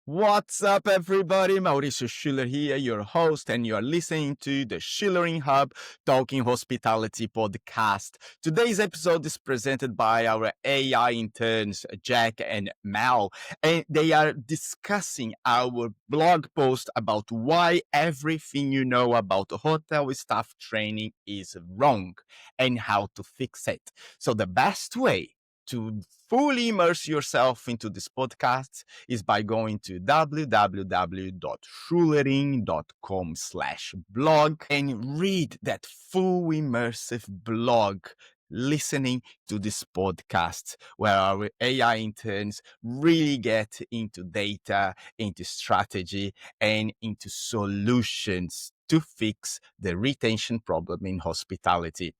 What's up, everybody? Mauricio Schuler here, your host, and you are listening to the Schulering HUB Talking Hospitality podcast. Today's episode is presented by our AI interns, Jack and Mel, and they are discussing our blog post about why everything you know about hotel staff training is wrong and how to fix it. So the best way to fully immerse yourself into this podcast is by going to www.schulering.com/blog and read that full immersive blog listening to this podcast where our AI interns really get into data, into strategy, and into solutions to fix the retention problem in hospitality.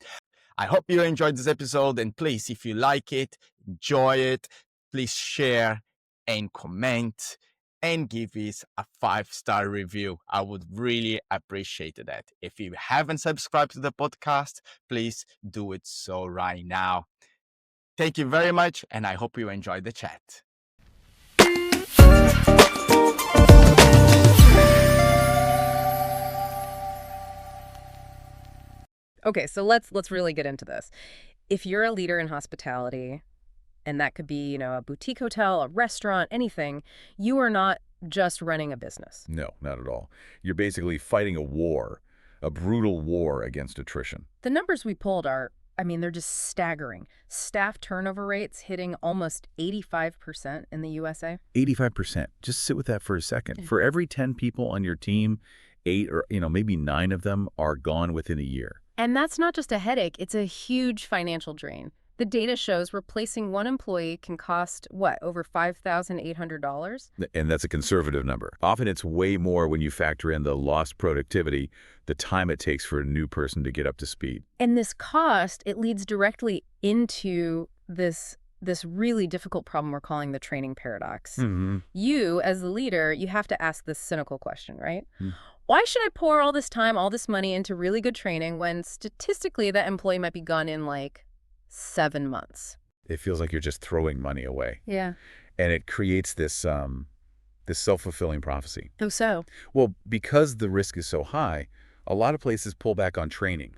I hope you enjoyed this episode, and please, if you like it, enjoy it, please share and comment and give us a 5-star review. I would really appreciate that. If you haven't subscribed to the podcast, please do it so right now. Thank you very much, and I hope you enjoyed the chat. Okay, so let's really get into this. If you're a leader in hospitality, and that could be, a boutique hotel, a restaurant, anything, you are not just running a business. No, not at all. You're basically fighting a war, a brutal war against attrition. The numbers we pulled they're just staggering. Staff turnover rates hitting almost 85% in the USA. 85%. Just sit with that for a second. For every 10 people on your team, 8 or maybe 9 of them are gone within a year. And that's not just a headache, it's a huge financial drain. The data shows replacing one employee can cost, over $5,800? And that's a conservative number. Often it's way more when you factor in the lost productivity, the time it takes for a new person to get up to speed. And this cost, it leads directly into this really difficult problem we're calling the training paradox. Mm-hmm. You, as the leader, you have to ask this cynical question, right? Why should I pour all this time, all this money into really good training when statistically that employee might be gone in 7 months? It feels like you're just throwing money away. Yeah. And it creates this self-fulfilling prophecy. Oh, so? Well, because the risk is so high, a lot of places pull back on training.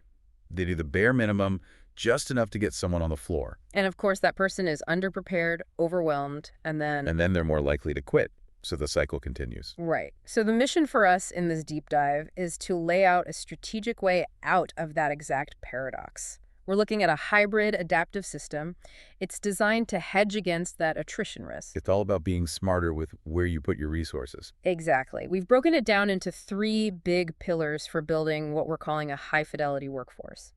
They do the bare minimum, just enough to get someone on the floor. And of course, that person is underprepared, overwhelmed, and then they're more likely to quit. So the cycle continues. Right. So the mission for us in this deep dive is to lay out a strategic way out of that exact paradox. We're looking at a hybrid adaptive system. It's designed to hedge against that attrition risk. It's all about being smarter with where you put your resources. Exactly. We've broken it down into 3 big pillars for building what we're calling a high-fidelity workforce.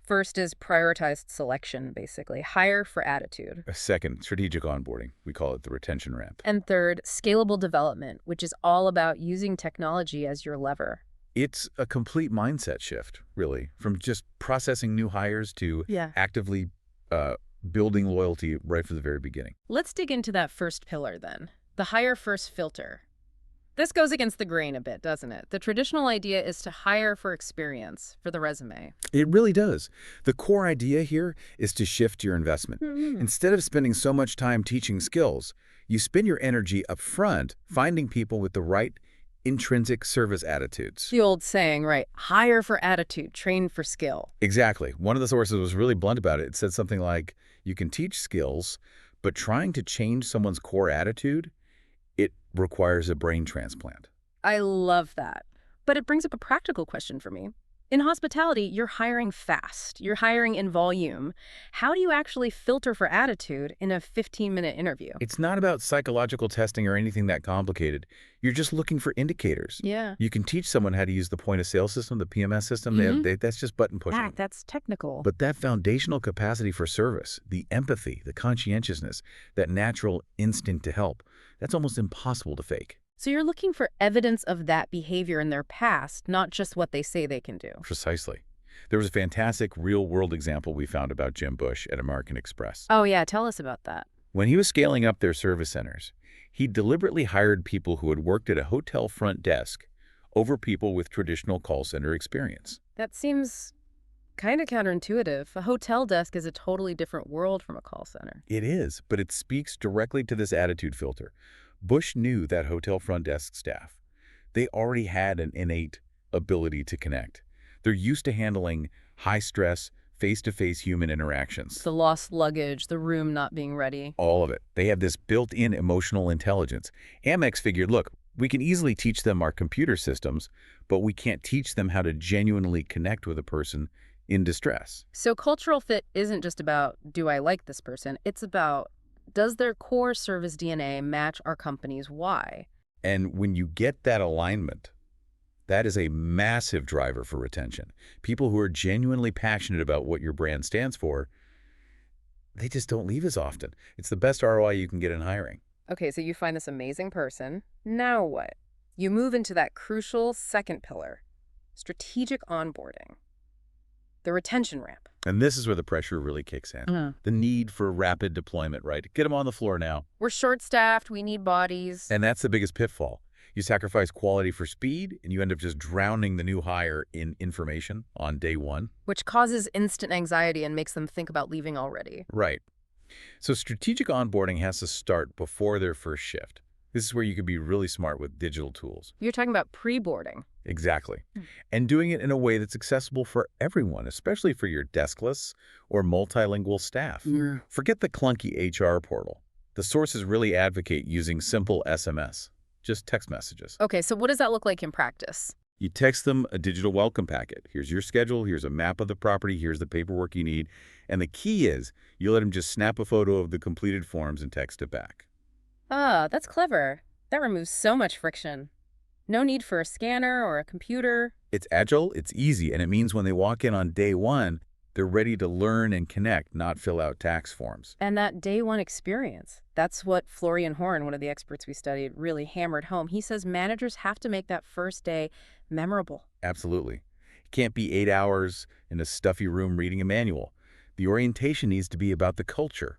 First is prioritized selection, basically. Hire for attitude. A second, strategic onboarding. We call it the retention ramp. And third, scalable development, which is all about using technology as your lever. It's a complete mindset shift, really, from just processing new hires to actively building loyalty right from the very beginning. Let's dig into that first pillar then, the hire first filter. This goes against the grain a bit, doesn't it? The traditional idea is to hire for experience, for the resume. It really does. The core idea here is to shift your investment. Instead of spending so much time teaching skills, you spend your energy up front finding people with the right intrinsic service attitudes. The old saying, right? Hire for attitude, train for skill. Exactly. One of the sources was really blunt about it. It said something like, you can teach skills, but trying to change someone's core attitude, it requires a brain transplant. I love that. But it brings up a practical question for me. In hospitality, you're hiring fast. You're hiring in volume. How do you actually filter for attitude in a 15-minute interview? It's not about psychological testing or anything that complicated. You're just looking for indicators. Yeah. You can teach someone how to use the point-of-sale system, the PMS system. That's just button pushing. That's technical. But that foundational capacity for service, the empathy, the conscientiousness, that natural instinct to help, that's almost impossible to fake. So you're looking for evidence of that behavior in their past, not just what they say they can do. Precisely. There was a fantastic real-world example we found about Jim Bush at American Express. Oh, yeah. Tell us about that. When he was scaling up their service centers, he deliberately hired people who had worked at a hotel front desk over people with traditional call center experience. That seems kind of counterintuitive. A hotel desk is a totally different world from a call center. It is, but it speaks directly to this attitude filter. Bush knew that hotel front desk staff. They already had an innate ability to connect. They're used to handling high-stress, face-to-face human interactions. The lost luggage, the room not being ready. All of it. They have this built-in emotional intelligence. Amex figured, look, we can easily teach them our computer systems, but we can't teach them how to genuinely connect with a person in distress. So cultural fit isn't just about, do I like this person? It's about, does their core service DNA match our company's why? And when you get that alignment, that is a massive driver for retention. People who are genuinely passionate about what your brand stands for, they just don't leave as often. It's the best ROI you can get in hiring. Okay, so you find this amazing person. Now what? You move into that crucial second pillar, strategic onboarding, the retention ramp. And this is where the pressure really kicks in. The need for rapid deployment, right? Get them on the floor now. We're short-staffed, we need bodies. And that's the biggest pitfall. You sacrifice quality for speed, and you end up just drowning the new hire in information on day one. Which causes instant anxiety and makes them think about leaving already. Right. So strategic onboarding has to start before their first shift. This is where you can be really smart with digital tools. You're talking about pre-boarding. Exactly. And doing it in a way that's accessible for everyone, especially for your deskless or multilingual staff. Forget the clunky HR portal. The sources really advocate using simple SMS, just text messages. Okay, so what does that look like in practice? You text them a digital welcome packet. Here's your schedule, here's a map of the property, here's the paperwork you need. And the key is you let them just snap a photo of the completed forms and text it back. Ah, that's clever. That removes so much friction. No need for a scanner or a computer. It's agile, it's easy, and it means when they walk in on day one, they're ready to learn and connect, not fill out tax forms. And that day one experience, that's what Florian Horn, one of the experts we studied, really hammered home. He says managers have to make that first day memorable. Absolutely. It can't be 8 hours in a stuffy room reading a manual. The orientation needs to be about the culture,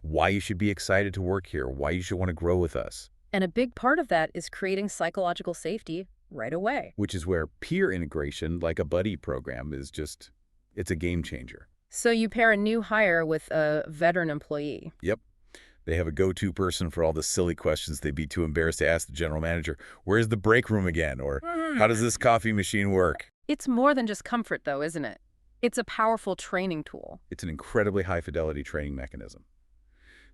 why you should be excited to work here, why you should want to grow with us. And a big part of that is creating psychological safety right away. Which is where peer integration, like a buddy program, is just, it's a game changer. So you pair a new hire with a veteran employee. Yep. They have a go-to person for all the silly questions they'd be too embarrassed to ask the general manager. Where's the break room again? Or how does this coffee machine work? It's more than just comfort, though, isn't it? It's a powerful training tool. It's an incredibly high-fidelity training mechanism.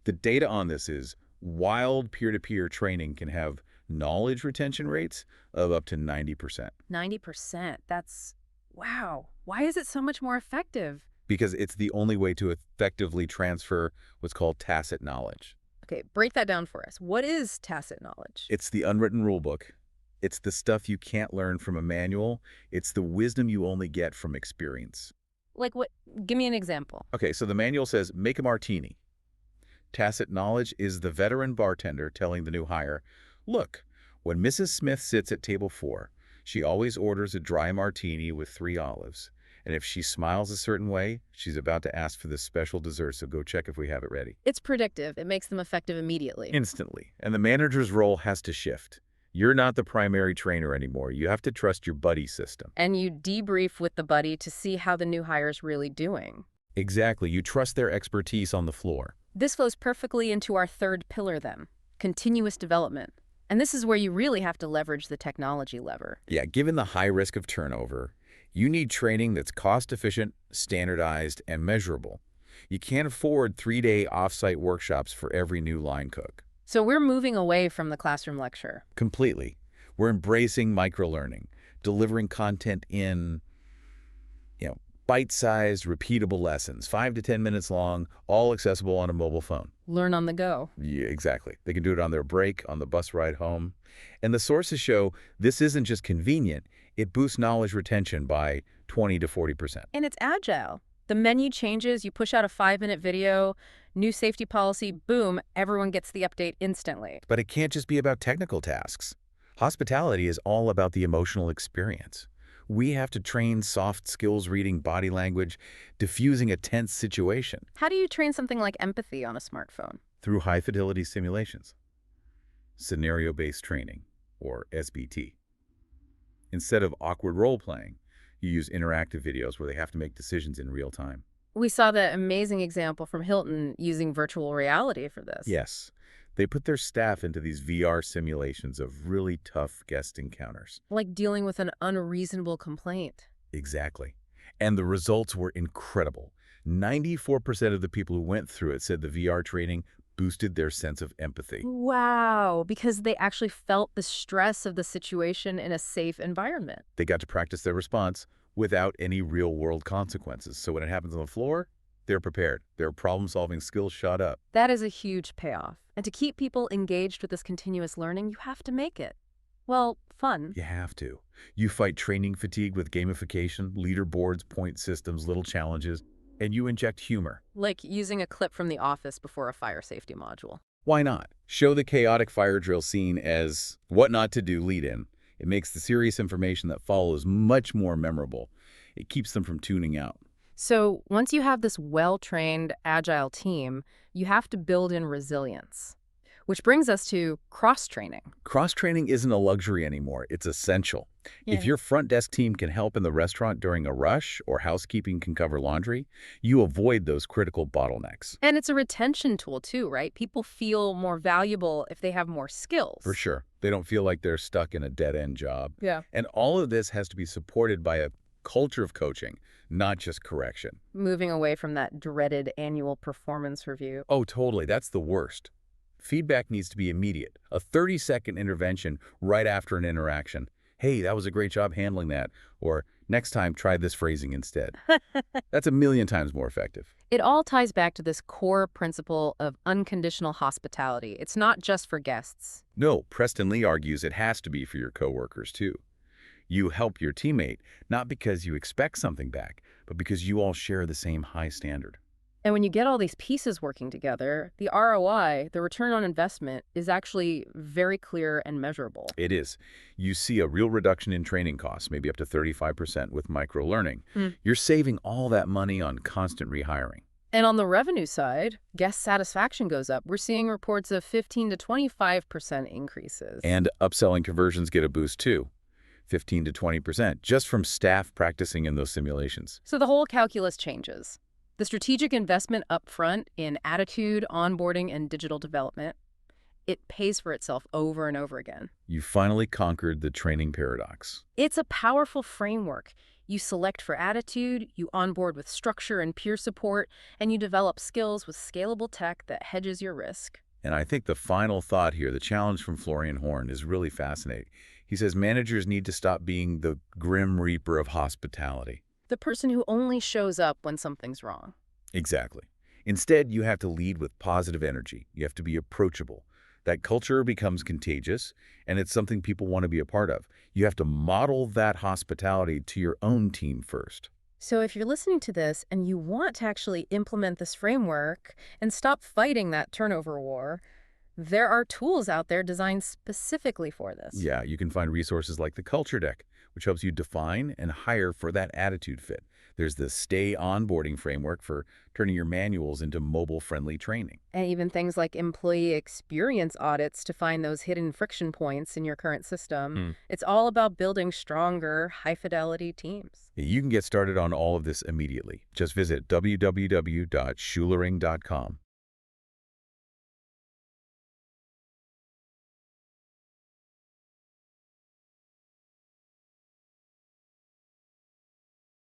The data on this is wild peer-to-peer training can have knowledge retention rates of up to 90%. 90%. That's, wow. Why is it so much more effective? Because it's the only way to effectively transfer what's called tacit knowledge. Okay, break that down for us. What is tacit knowledge? It's the unwritten rule book. It's the stuff you can't learn from a manual. It's the wisdom you only get from experience. Like what? Give me an example. Okay, so the manual says, make a martini. Tacit knowledge is the veteran bartender telling the new hire, look, when Mrs. Smith sits at table 4, she always orders a dry martini with 3 olives. And if she smiles a certain way, she's about to ask for this special dessert, so go check if we have it ready. It's predictive. It makes them effective immediately. Instantly. And the manager's role has to shift. You're not the primary trainer anymore. You have to trust your buddy system. And you debrief with the buddy to see how the new hire's really doing. Exactly. You trust their expertise on the floor. This flows perfectly into our third pillar then, continuous development. And this is where you really have to leverage the technology lever. Yeah, given the high risk of turnover, you need training that's cost-efficient, standardized, and measurable. You can't afford 3-day off-site workshops for every new line cook. So we're moving away from the classroom lecture. Completely. We're embracing microlearning, delivering content in, bite-sized, repeatable lessons, 5 to 10 minutes long, all accessible on a mobile phone. Learn on the go. Yeah, exactly. They can do it on their break, on the bus ride home. And the sources show this isn't just convenient, it boosts knowledge retention by 20 to 40%. And it's agile. The menu changes, you push out a 5-minute video, new safety policy, boom, everyone gets the update instantly. But it can't just be about technical tasks. Hospitality is all about the emotional experience. We have to train soft skills reading body language, diffusing a tense situation. How do you train something like empathy on a smartphone? Through high-fidelity simulations. Scenario-based training, or SBT. Instead of awkward role-playing, you use interactive videos where they have to make decisions in real time. We saw the amazing example from Hilton using virtual reality for this. Yes. They put their staff into these VR simulations of really tough guest encounters. Like dealing with an unreasonable complaint. Exactly. And the results were incredible. 94% of the people who went through it said the VR training boosted their sense of empathy. Wow, because they actually felt the stress of the situation in a safe environment. They got to practice their response without any real-world consequences. So when it happens on the floor, they're prepared. Their problem-solving skills shot up. That is a huge payoff. And to keep people engaged with this continuous learning, you have to make it, well, fun. You have to. You fight training fatigue with gamification, leaderboards, point systems, little challenges, and you inject humor. Like using a clip from The Office before a fire safety module. Why not? Show the chaotic fire drill scene as what not to do lead-in. It makes the serious information that follows much more memorable. It keeps them from tuning out. So once you have this well-trained, agile team, you have to build in resilience. Which brings us to cross-training. Cross-training isn't a luxury anymore. It's essential. If your front desk team can help in the restaurant during a rush or housekeeping can cover laundry, you avoid those critical bottlenecks. And it's a retention tool too, right? People feel more valuable if they have more skills. For sure. They don't feel like they're stuck in a dead-end job. Yeah. And all of this has to be supported by a culture of coaching, not just correction. Moving away from that dreaded annual performance review. Oh, totally. That's the worst. Feedback needs to be immediate. A 30-second intervention right after an interaction. Hey, that was a great job handling that. Or next time, try this phrasing instead. That's 1,000,000 times more effective. It all ties back to this core principle of unconditional hospitality. It's not just for guests. No, Preston Lee argues it has to be for your coworkers, too. You help your teammate, not because you expect something back, but because you all share the same high standard. And when you get all these pieces working together, the ROI, the return on investment, is actually very clear and measurable. It is. You see a real reduction in training costs, maybe up to 35% with micro-learning. You're saving all that money on constant rehiring. And on the revenue side, guest satisfaction goes up. We're seeing reports of 15 to 25% increases. And upselling conversions get a boost too. 15 to 20%, just from staff practicing in those simulations. So the whole calculus changes. The strategic investment up front in attitude, onboarding, and digital development, it pays for itself over and over again. You finally conquered the training paradox. It's a powerful framework. You select for attitude, you onboard with structure and peer support, and you develop skills with scalable tech that hedges your risk. And I think the final thought here, the challenge from Florian Horn, is really fascinating. He says managers need to stop being the grim reaper of hospitality. The person who only shows up when something's wrong. Exactly. Instead, you have to lead with positive energy. You have to be approachable. That culture becomes contagious, and it's something people want to be a part of. You have to model that hospitality to your own team first. So if you're listening to this and you want to actually implement this framework and stop fighting that turnover war, there are tools out there designed specifically for this. Yeah, you can find resources like the Culture Deck, which helps you define and hire for that attitude fit. There's the Stay Onboarding framework for turning your manuals into mobile-friendly training. And even things like employee experience audits to find those hidden friction points in your current system. It's all about building stronger, high-fidelity teams. You can get started on all of this immediately. Just visit www.schulering.com.